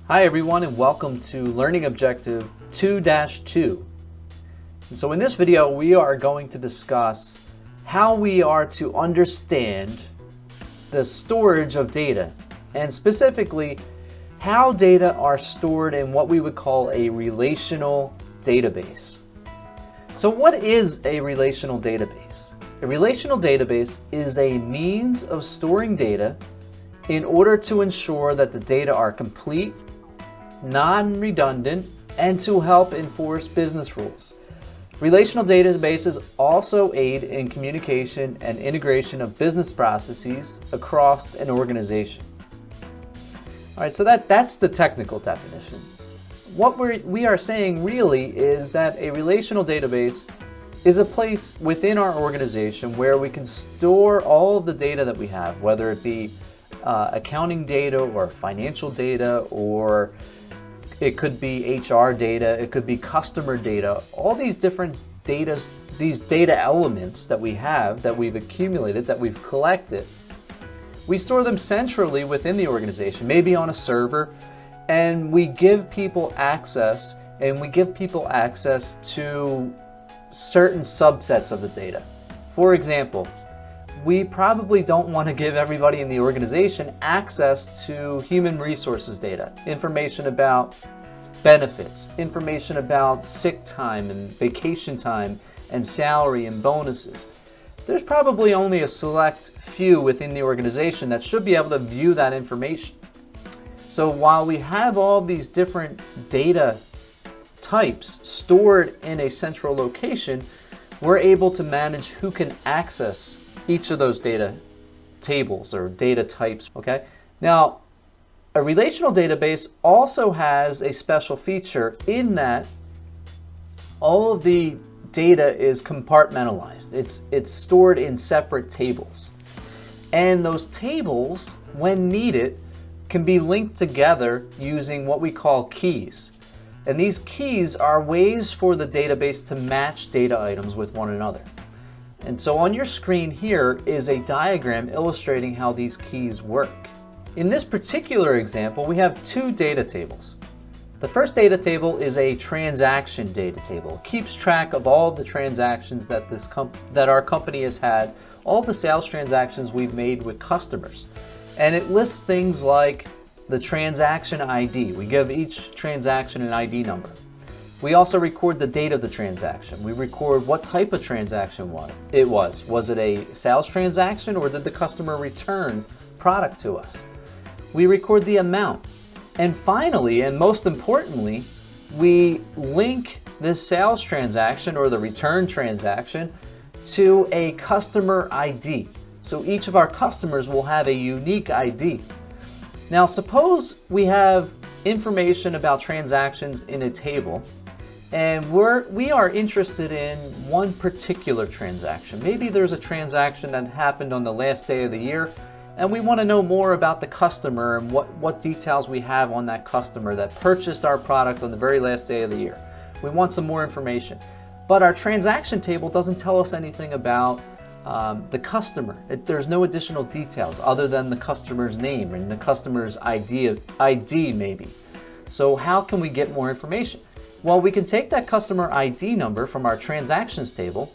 Hi everyone and welcome to Learning Objective 2-2. And so in this video we are going to discuss how we are to understand the storage of data, and specifically how data are stored in what we would call a relational database. So what is a relational database? A relational database is a means of storing data in order to ensure that the data are complete, non-redundant, and to help enforce business rules. Relational databases also aid in communication and integration of business processes across an organization. All right, so that's the technical definition. What we are saying really is that a relational database is a place within our organization where we can store all of the data that we have, whether it be accounting data or financial data, or it could be HR data, it could be customer data, all these different data, these data elements that we have, that we've accumulated, that we've collected. We store them centrally within the organization, maybe on a server, and we give people access, to certain subsets of the data. For example, we probably don't want to give everybody in the organization access to human resources data, information about benefits, information about sick time and vacation time and salary and bonuses. There's probably only a select few within the organization that should be able to view that information. So while we have all these different data types stored in a central location, we're able to manage who can access each of those data tables or data types, okay? Now, a relational database also has a special feature in that all of the data is compartmentalized. It's stored in separate tables. And those tables, when needed, can be linked together using what we call keys. And these keys are ways for the database to match data items with one another. And so on your screen here is a diagram illustrating how these keys work. In this particular example, we have two data tables. The first data table is a transaction data table. It keeps track of all of the transactions that our company has had, all the sales transactions we've made with customers. And it lists things like the transaction ID. We give each transaction an ID number. We also record the date of the transaction. We record what type of transaction it was. Was it a sales transaction, or did the customer return product to us? We record the amount. And finally, and most importantly, we link this sales transaction or the return transaction to a customer ID. So each of our customers will have a unique ID. Now suppose we have information about transactions in a table, and we are interested in one particular transaction. Maybe there's a transaction that happened on the last day of the year, and we want to know more about the customer and what details we have on that customer that purchased our product on the very last day of the year. We want some more information. But our transaction table doesn't tell us anything about the customer. There's no additional details other than the customer's name and the customer's ID maybe. So how can we get more information? Well, we can take that customer ID number from our transactions table,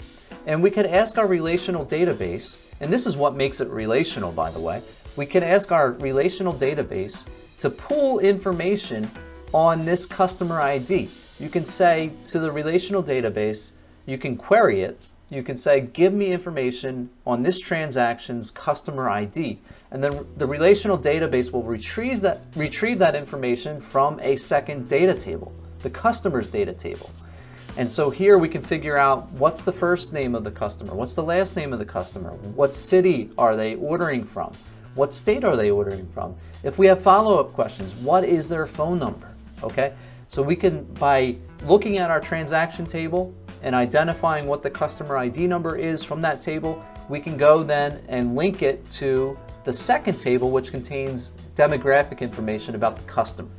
and we could ask our relational database, and this is what makes it relational, by the way. We can ask our relational database to pull information on this customer ID. You can say to the relational database, you can query it, you can say, give me information on this transaction's customer ID. And then the relational database will retrieve that information from a second data table, the customer's data table. And so here we can figure out what's the first name of the customer, what's the last name of the customer, what city are they ordering from, what state are they ordering from. If we have follow-up questions, what is their phone number, okay? So we can, by looking at our transaction table and identifying what the customer ID number is from that table, we can go then and link it to the second table, which contains demographic information about the customer.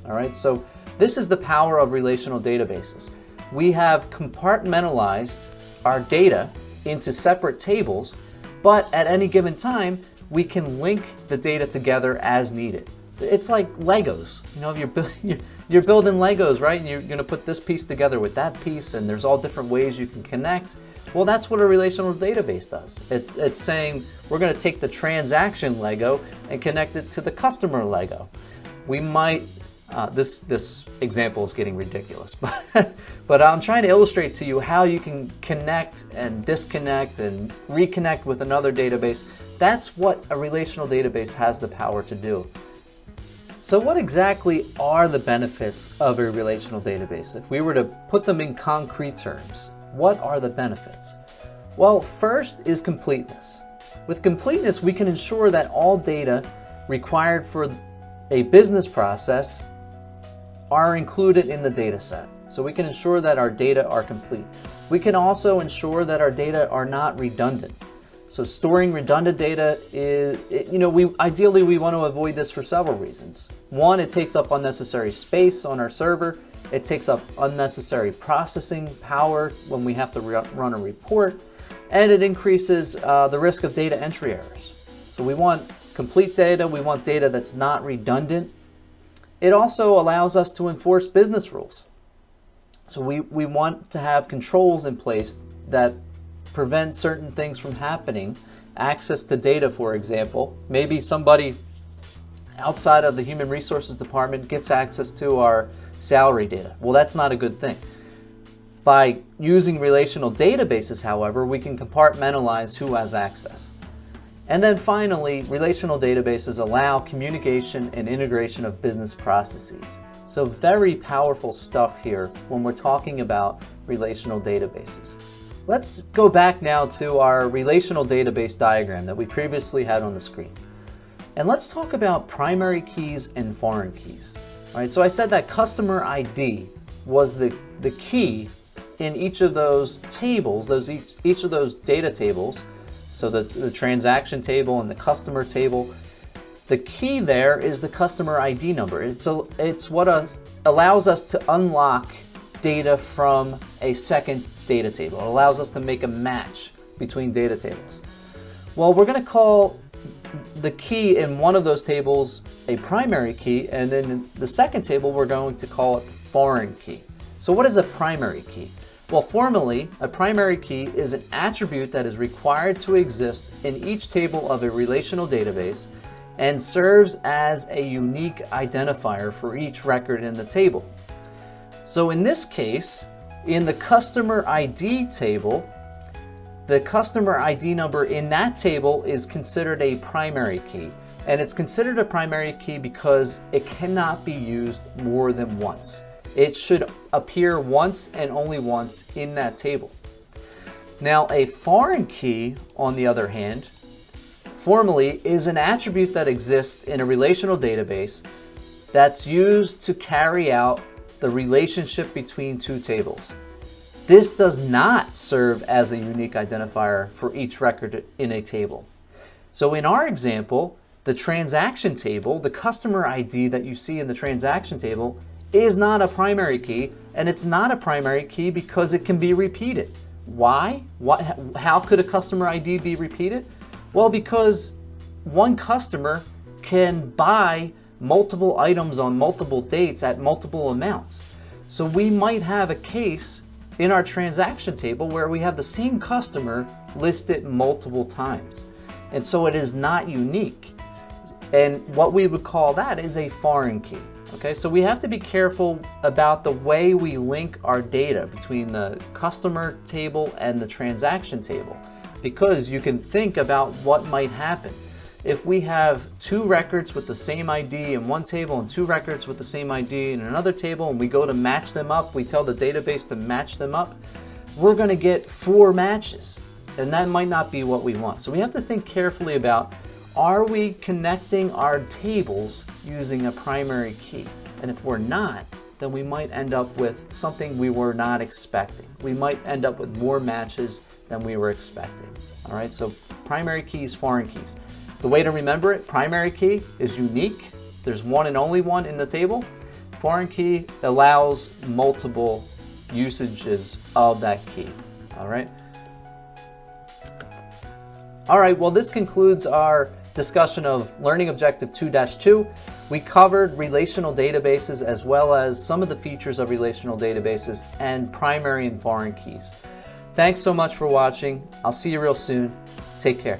All right, so this is the power of relational databases. We have compartmentalized our data into separate tables, but at any given time, we can link the data together as needed. It's like Legos. You know, you're building Legos, right? And you're going to put this piece together with that piece, and there's all different ways you can connect. Well, that's what a relational database does. It's saying we're going to take the transaction Lego and connect it to the customer Lego. We might, this example is getting ridiculous, but I'm trying to illustrate to you how you can connect and disconnect and reconnect with another database. That's what a relational database has the power to do. So what exactly are the benefits of a relational database? If we were to put them in concrete terms, what are the benefits? Well, first is completeness. With completeness, we can ensure that all data required for a business process are included in the data set. So we can ensure that our data are complete. We can also ensure that our data are not redundant. So storing redundant data is, ideally we want to avoid this for several reasons. One, it takes up unnecessary space on our server. It takes up unnecessary processing power when we have to run a report. And it increases the risk of data entry errors. So we want complete data. We want data that's not redundant. It also allows us to enforce business rules. So we want to have controls in place that prevent certain things from happening. Access to data, for example. Maybe somebody outside of the human resources department gets access to our salary data. Well, that's not a good thing. By using relational databases, however, we can compartmentalize who has access. And then finally, relational databases allow communication and integration of business processes. So very powerful stuff here when we're talking about relational databases. Let's go back now to our relational database diagram that we previously had on the screen. And let's talk about primary keys and foreign keys. All right, so I said that customer ID was the key in each of those tables, each of those data tables. So the transaction table and the customer table. The key there is the customer ID number. It's what allows us to unlock data from a second data table. It allows us to make a match between data tables. Well, we're going to call the key in one of those tables a primary key, and then in the second table we're going to call it foreign key. So what is a primary key? Well, formally, a primary key is an attribute that is required to exist in each table of a relational database and serves as a unique identifier for each record in the table. So in this case, in the customer ID table, the customer ID number in that table is considered a primary key. And it's considered a primary key because it cannot be used more than once. It should appear once and only once in that table. Now, a foreign key, on the other hand, formally is an attribute that exists in a relational database that's used to carry out the relationship between two tables. This does not serve as a unique identifier for each record in a table. So in our example, the transaction table, the customer ID that you see in the transaction table, is not a primary key, and it's not a primary key because it can be repeated. Why? How could a customer ID be repeated? Well, because one customer can buy multiple items on multiple dates at multiple amounts. So we might have a case in our transaction table where we have the same customer listed multiple times. And so it is not unique. And what we would call that is a foreign key. Okay, so we have to be careful about the way we link our data between the customer table and the transaction table, because you can think about what might happen. If we have two records with the same ID in one table and two records with the same ID in another table, and we go to match them up, we tell the database to match them up, we're going to get 4 matches, and that might not be what we want. So we have to think carefully about, are we connecting our tables using a primary key? And if we're not, then we might end up with something we were not expecting. We might end up with more matches than we were expecting. All right, so primary keys, foreign keys. The way to remember it, primary key is unique. There's one and only one in the table. Foreign key allows multiple usages of that key. All right. All right, well, this concludes our discussion of Learning Objective 2-2, we covered relational databases as well as some of the features of relational databases and primary and foreign keys. Thanks so much for watching. I'll see you real soon. Take care.